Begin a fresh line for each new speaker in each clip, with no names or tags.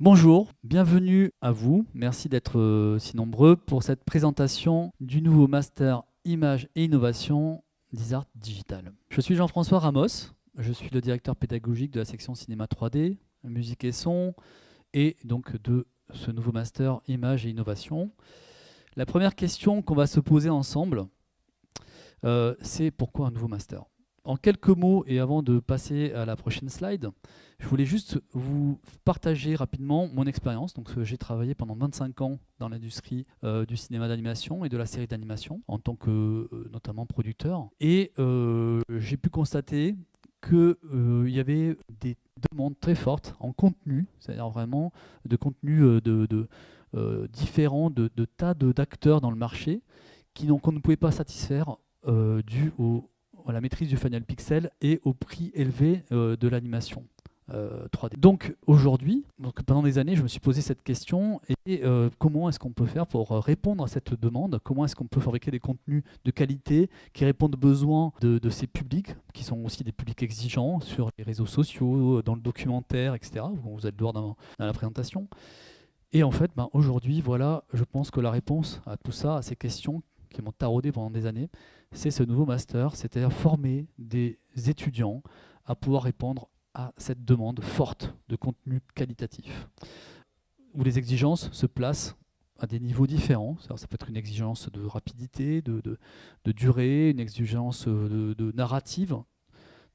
Bonjour, bienvenue à vous. Merci d'être si nombreux pour cette présentation du nouveau Master Images et Innovation d'Isart Digital. Je suis Jean-François Ramos, je suis le directeur pédagogique de la section cinéma 3D, musique et son, et donc de ce nouveau Master Images et Innovation. La première question qu'on va se poser ensemble, c'est pourquoi un nouveau Master ? En quelques mots, et avant de passer à la prochaine slide, je voulais juste vous partager rapidement mon expérience. Donc, j'ai travaillé pendant 25 ans dans l'industrie du cinéma d'animation et de la série d'animation en tant que notamment producteur. Et j'ai pu constater qu'il y avait des demandes très fortes en contenu, c'est-à-dire vraiment de contenu différents de tas d'acteurs dans le marché qu'on ne pouvait pas satisfaire dû à la maîtrise du final pixel et au prix élevé de l'animation 3D. Donc aujourd'hui, pendant des années, je me suis posé cette question et comment est-ce qu'on peut faire pour répondre à cette demande? Comment est-ce qu'on peut fabriquer des contenus de qualité qui répondent aux besoins de ces publics, qui sont aussi des publics exigeants sur les réseaux sociaux, dans le documentaire, etc. Vous allez le voir dans la présentation. Et en fait, aujourd'hui, voilà, je pense que la réponse à tout ça, à ces questions qui m'ont taraudé pendant des années, c'est ce nouveau master, c'est-à-dire former des étudiants à pouvoir répondre à cette demande forte de contenu qualitatif, où les exigences se placent à des niveaux différents. Ça peut être une exigence de rapidité, de durée, une exigence de narrative.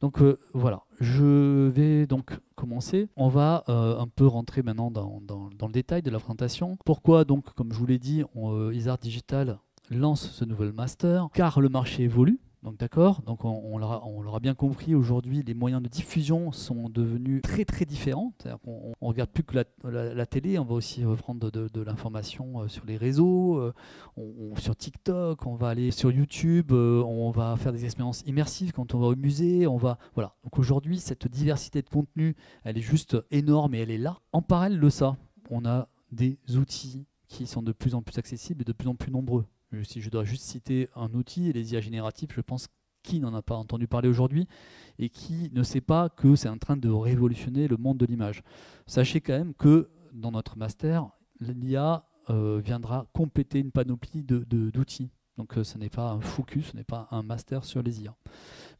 Donc voilà, je vais donc commencer. On va un peu rentrer maintenant dans le détail de la présentation. Pourquoi donc, comme je vous l'ai dit, Isart Digital lance ce nouvel master, car le marché évolue. Donc d'accord, donc on l'aura bien compris, aujourd'hui les moyens de diffusion sont devenus très différents. C'est-à-dire qu'on ne regarde plus que la télé, on va aussi prendre de l'information sur les réseaux, sur TikTok, on va aller sur YouTube, on va faire des expériences immersives quand on va au musée, voilà. Donc aujourd'hui cette diversité de contenu, elle est juste énorme et elle est là. En parallèle de ça, on a des outils qui sont de plus en plus accessibles et de plus en plus nombreux. Si je dois juste citer un outil, les IA génératifs, je pense qui n'en a pas entendu parler aujourd'hui et qui ne sait pas que c'est en train de révolutionner le monde de l'image. Sachez quand même que dans notre master, l'IA viendra compléter une panoplie d'outils. Donc ce n'est pas un focus, ce n'est pas un master sur les IA.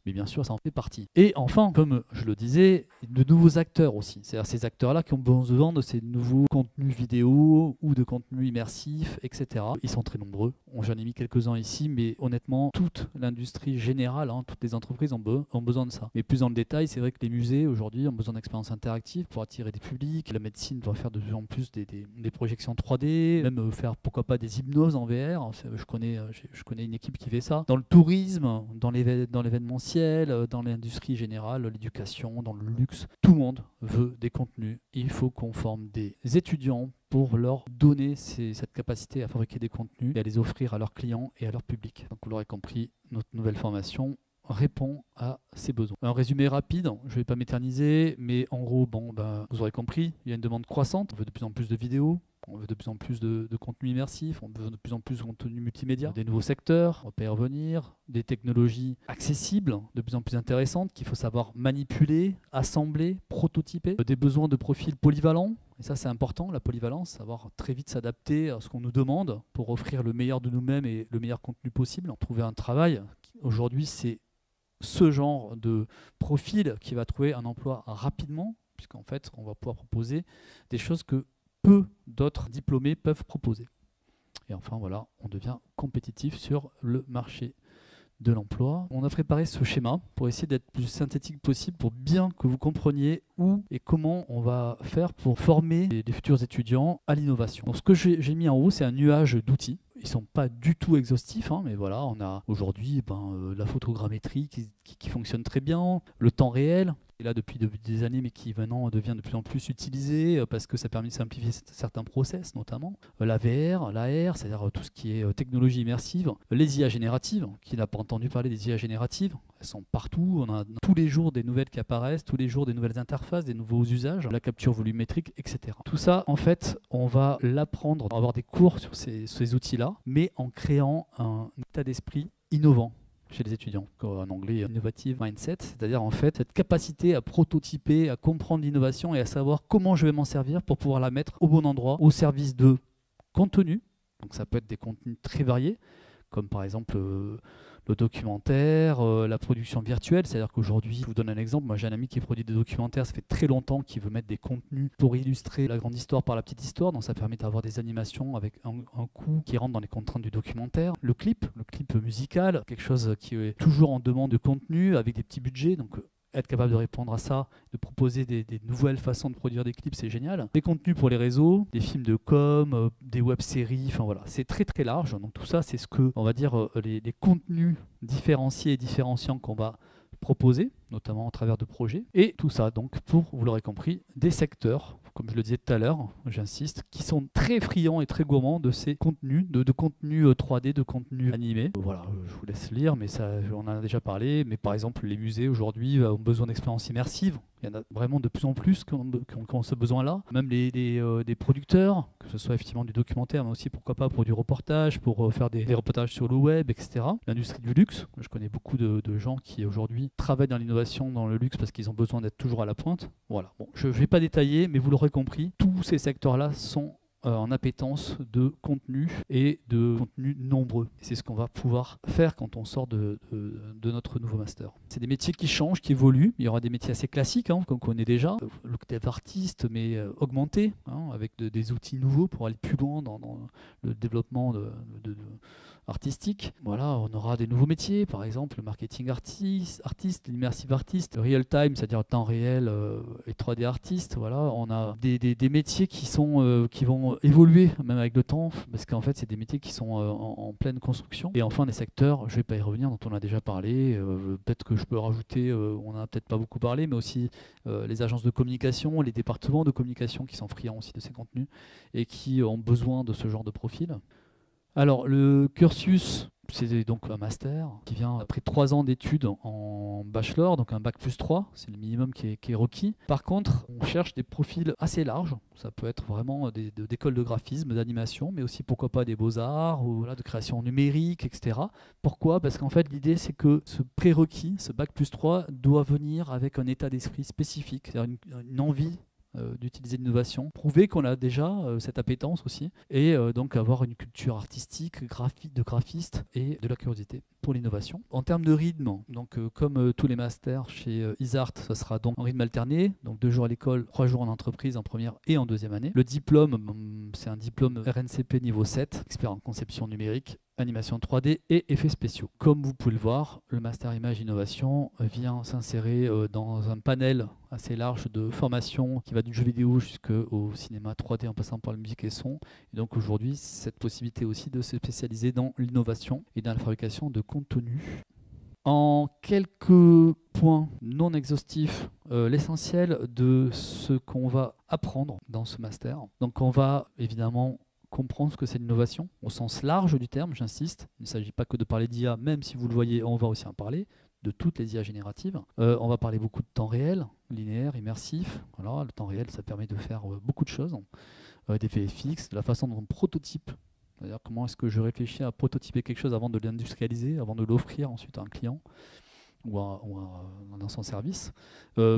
Mais bien sûr, ça en fait partie. Et enfin, comme je le disais, de nouveaux acteurs aussi. C'est-à-dire ces acteurs-là qui ont besoin de ces nouveaux contenus vidéo ou de contenus immersifs, etc. Ils sont très nombreux. J'en ai mis quelques-uns ici, mais honnêtement, toute l'industrie générale, toutes les entreprises ont besoin de ça. Mais plus dans le détail, c'est vrai que les musées aujourd'hui ont besoin d'expériences interactives pour attirer des publics. La médecine doit faire de plus en plus des projections 3D, même faire pourquoi pas des hypnoses en VR. Je connais une équipe qui fait ça. Dans le tourisme, dans l'événementiel, dans l'industrie générale, l'éducation, dans le luxe, tout le monde veut des contenus. Il faut qu'on forme des étudiants pour leur donner cette capacité à fabriquer des contenus et à les offrir à leurs clients et à leur public. Donc vous l'aurez compris, notre nouvelle formation répond à ces besoins. Un résumé rapide, je ne vais pas m'éterniser, mais en gros, vous aurez compris, il y a une demande croissante, on veut de plus en plus de vidéos, on veut de plus en plus de contenu immersif, on veut de plus en plus de contenu multimédia, des nouveaux secteurs, on va pas y revenir, des technologies accessibles, de plus en plus intéressantes, qu'il faut savoir manipuler, assembler, prototyper, des besoins de profils polyvalents, et ça c'est important, la polyvalence, savoir très vite s'adapter à ce qu'on nous demande pour offrir le meilleur de nous-mêmes et le meilleur contenu possible. Trouver un travail, aujourd'hui c'est ce genre de profil qui va trouver un emploi rapidement, puisqu'en fait on va pouvoir proposer des choses que peu d'autres diplômés peuvent proposer. Et enfin voilà, on devient compétitif sur le marché de l'emploi. On a préparé ce schéma pour essayer d'être le plus synthétique possible pour bien que vous compreniez où et comment on va faire pour former les futurs étudiants à l'innovation. Donc ce que j'ai mis en haut, c'est un nuage d'outils. Ils ne sont pas du tout exhaustifs, mais voilà, on a aujourd'hui la photogrammétrie qui fonctionne très bien, le temps réel, qui est là depuis des années, mais qui maintenant devient de plus en plus utilisé parce que ça permet de simplifier certains process, notamment. La VR, l'AR, c'est-à-dire tout ce qui est technologie immersive. Les IA génératives, qui n'a pas entendu parler des IA génératives, elles sont partout, on a tous les jours des nouvelles qui apparaissent, tous les jours des nouvelles interfaces, des nouveaux usages, la capture volumétrique, etc. Tout ça, en fait, on va l'apprendre, on va avoir des cours sur ces outils-là, mais en créant un état d'esprit innovant. chez les étudiants. En anglais, innovative mindset, c'est-à-dire en fait cette capacité à prototyper, à comprendre l'innovation et à savoir comment je vais m'en servir pour pouvoir la mettre au bon endroit, au service de contenu. Donc ça peut être des contenus très variés, comme par exemple le documentaire, la production virtuelle. C'est-à-dire qu'aujourd'hui, je vous donne un exemple, moi j'ai un ami qui produit des documentaires, ça fait très longtemps qu'il veut mettre des contenus pour illustrer la grande histoire par la petite histoire, donc ça permet d'avoir des animations avec un coût qui rentre dans les contraintes du documentaire. Le clip musical, quelque chose qui est toujours en demande de contenu, avec des petits budgets, donc être capable de répondre à ça, de proposer des nouvelles façons de produire des clips, c'est génial. Des contenus pour les réseaux, des films de com, des web-séries, enfin voilà, c'est très très large. Donc tout ça, c'est ce que, on va dire, les contenus différenciés et différenciants qu'on va proposer, notamment à travers de projets. Et tout ça, donc, pour, vous l'aurez compris, des secteurs, comme je le disais tout à l'heure, j'insiste, qui sont très friands et très gourmands de ces contenus, de contenus 3D, de contenus animés. Voilà, je vous laisse lire, mais ça, on en a déjà parlé. Mais par exemple, les musées aujourd'hui ont besoin d'expériences immersives. Il y en a vraiment de plus en plus qui ont ce besoin-là. Même des producteurs, que ce soit effectivement du documentaire, mais aussi pourquoi pas pour du reportage, pour faire des reportages sur le web, etc. L'industrie du luxe, je connais beaucoup de gens qui aujourd'hui travaillent dans l'innovation, dans le luxe, parce qu'ils ont besoin d'être toujours à la pointe. Voilà. Bon, je ne vais pas détailler, mais vous l'aurez compris, tous ces secteurs-là sont en appétence de contenu et de contenus nombreux. C'est ce qu'on va pouvoir faire quand on sort de notre nouveau master. C'est des métiers qui changent, qui évoluent. Il y aura des métiers assez classiques, qu'on connaît déjà. Le dev artiste, mais augmenté, avec des outils nouveaux pour aller plus loin dans le développement artistique. Voilà, on aura des nouveaux métiers, par exemple le marketing artiste, l'immersive artiste, le real time, c'est-à-dire temps réel, et 3D artiste. Voilà, on a des métiers qui vont évoluer même avec le temps, parce qu'en fait c'est des métiers qui sont en pleine construction. Et enfin des secteurs, je ne vais pas y revenir, dont on a déjà parlé. Peut-être que je peux rajouter, on n'en a peut-être pas beaucoup parlé, mais aussi les agences de communication, les départements de communication qui sont friands aussi de ces contenus et qui ont besoin de ce genre de profil. Alors, le cursus, c'est donc un master qui vient après 3 ans d'études en bachelor, donc un bac plus 3, c'est le minimum qui est requis. Par contre, on cherche des profils assez larges, ça peut être vraiment d'écoles de graphisme, d'animation, mais aussi pourquoi pas des beaux-arts, ou de création numérique, etc. Pourquoi ? Parce qu'en fait, l'idée c'est que ce prérequis, ce bac plus 3, doit venir avec un état d'esprit spécifique, c'est-à-dire une envie d'utiliser l'innovation, prouver qu'on a déjà cette appétence aussi, et donc avoir une culture artistique, de graphiste et de la curiosité pour l'innovation. En termes de rythme, donc comme tous les masters chez Isart, ça sera donc en rythme alterné, donc 2 jours à l'école, 3 jours en entreprise en première et en deuxième année. Le diplôme, c'est un diplôme RNCP niveau 7, expert en conception numérique, animation 3D et effets spéciaux. Comme vous pouvez le voir, le Master Image Innovation vient s'insérer dans un panel assez large de formations qui va du jeu vidéo jusqu'au cinéma 3D en passant par la musique et son. Et donc aujourd'hui, cette possibilité aussi de se spécialiser dans l'innovation et dans la fabrication de contenu. En quelques points non exhaustifs, l'essentiel de ce qu'on va apprendre dans ce master. Donc on va évidemment comprendre ce que c'est l'innovation, au sens large du terme, j'insiste. Il ne s'agit pas que de parler d'IA, même si vous le voyez, on va aussi en parler, de toutes les IA génératives. On va parler beaucoup de temps réel, linéaire, immersif. Voilà, le temps réel, ça permet de faire beaucoup de choses, des VFX, de la façon dont on prototype. C'est-à-dire comment est-ce que je réfléchis à prototyper quelque chose avant de l'industrialiser, avant de l'offrir ensuite à un client ou dans son service.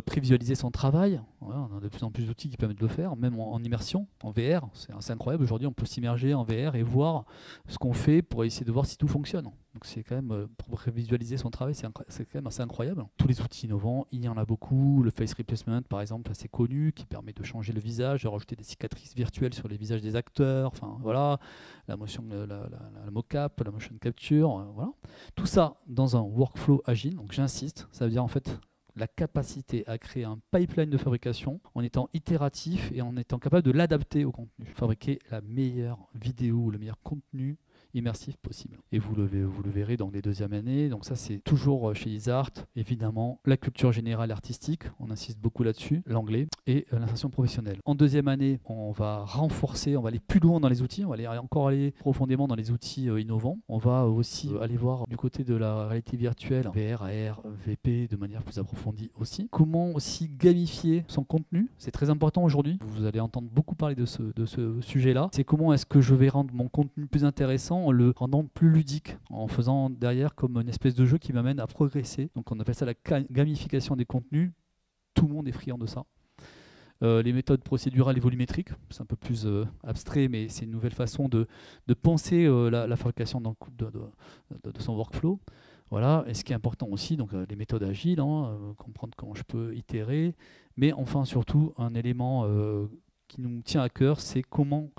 Prévisualiser son travail, voilà, on a de plus en plus d'outils qui permettent de le faire, même en immersion, en VR, c'est assez incroyable. Aujourd'hui, on peut s'immerger en VR et voir ce qu'on fait pour essayer de voir si tout fonctionne. Donc c'est quand même, pour prévisualiser son travail, c'est quand même assez incroyable. Tous les outils innovants, il y en a beaucoup. Le face replacement, par exemple, assez connu, qui permet de changer le visage, de rajouter des cicatrices virtuelles sur les visages des acteurs. Enfin voilà, la mocap, la motion capture, voilà. Tout ça dans un workflow agile. Donc j'insiste, ça veut dire en fait la capacité à créer un pipeline de fabrication en étant itératif et en étant capable de l'adapter au contenu. Fabriquer la meilleure vidéo, le meilleur contenu immersif possible. Et vous le verrez dans les 2e années. Donc ça, c'est toujours chez Isart. Évidemment, la culture générale artistique, on insiste beaucoup là-dessus, l'anglais et l'insertion professionnelle. En 2e année, on va renforcer, on va aller plus loin dans les outils, on va aller profondément dans les outils innovants. On va aussi aller voir du côté de la réalité virtuelle, VR, AR, VP, de manière plus approfondie aussi. Comment aussi gamifier son contenu, c'est très important aujourd'hui. Vous allez entendre beaucoup parler de ce sujet-là. C'est comment est-ce que je vais rendre mon contenu plus intéressant en le rendant plus ludique, en faisant derrière comme une espèce de jeu qui m'amène à progresser. Donc on appelle ça la gamification des contenus. Tout le monde est friand de ça. Les méthodes procédurales et volumétriques, c'est un peu plus abstrait, mais c'est une nouvelle façon de penser la fabrication de son workflow. Voilà. Et ce qui est important aussi, donc les méthodes agiles, comprendre comment je peux itérer, mais enfin surtout un élément qui nous tient à cœur, c'est comment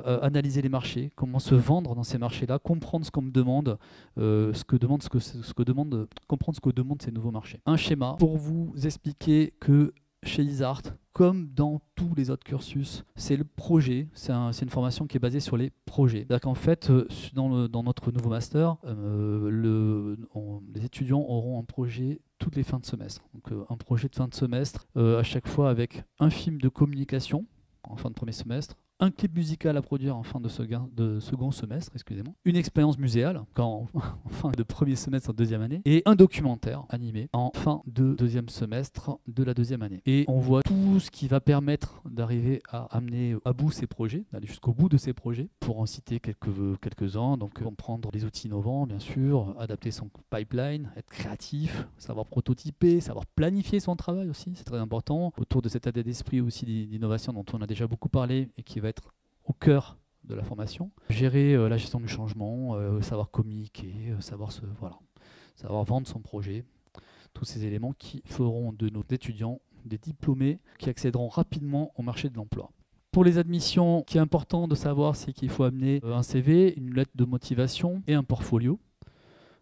analyser les marchés, comment se vendre dans ces marchés-là, comprendre ce qu'on me demande, comprendre ce que demandent ces nouveaux marchés. Un schéma pour vous expliquer que chez Isart, comme dans tous les autres cursus, c'est le projet, c'est une formation qui est basée sur les projets. C'est-à-dire qu'en fait, dans notre nouveau master, les étudiants auront un projet toutes les fins de semestre. Donc un projet de fin de semestre, à chaque fois avec un film de communication en fin de premier semestre, un clip musical à produire en fin de second semestre, excusez-moi, une expérience muséale en fin de premier semestre en deuxième année, et un documentaire animé en fin de deuxième semestre de la deuxième année. Et on voit tout ce qui va permettre d'arriver à amener à bout ces projets, d'aller jusqu'au bout de ces projets, pour en citer quelques-uns, donc comprendre les outils innovants, bien sûr, adapter son pipeline, être créatif, savoir prototyper, savoir planifier son travail aussi, c'est très important, autour de cet état d'esprit aussi d'innovation dont on a déjà beaucoup parlé et qui va être au cœur de la formation. Gérer la gestion du changement, savoir communiquer, savoir vendre son projet. Tous ces éléments qui feront de nos étudiants des diplômés qui accéderont rapidement au marché de l'emploi. Pour les admissions, ce qui est important de savoir, c'est qu'il faut amener un CV, une lettre de motivation et un portfolio.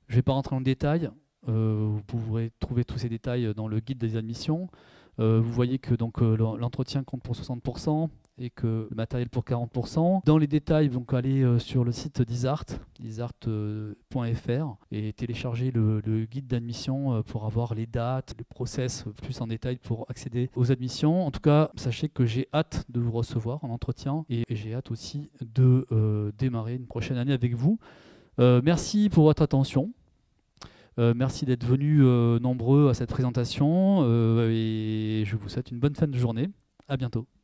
Je ne vais pas rentrer en détail. Vous pourrez trouver tous ces détails dans le guide des admissions. Vous voyez que l'entretien compte pour 60% et que le matériel pour 40%. Dans les détails, donc allez sur le site d'Isart, isart.fr, et télécharger le guide d'admission pour avoir les dates, les process plus en détail pour accéder aux admissions. En tout cas, sachez que j'ai hâte de vous recevoir en entretien et j'ai hâte aussi de démarrer une prochaine année avec vous. Merci pour votre attention. Merci d'être venus nombreux à cette présentation et je vous souhaite une bonne fin de journée. À bientôt.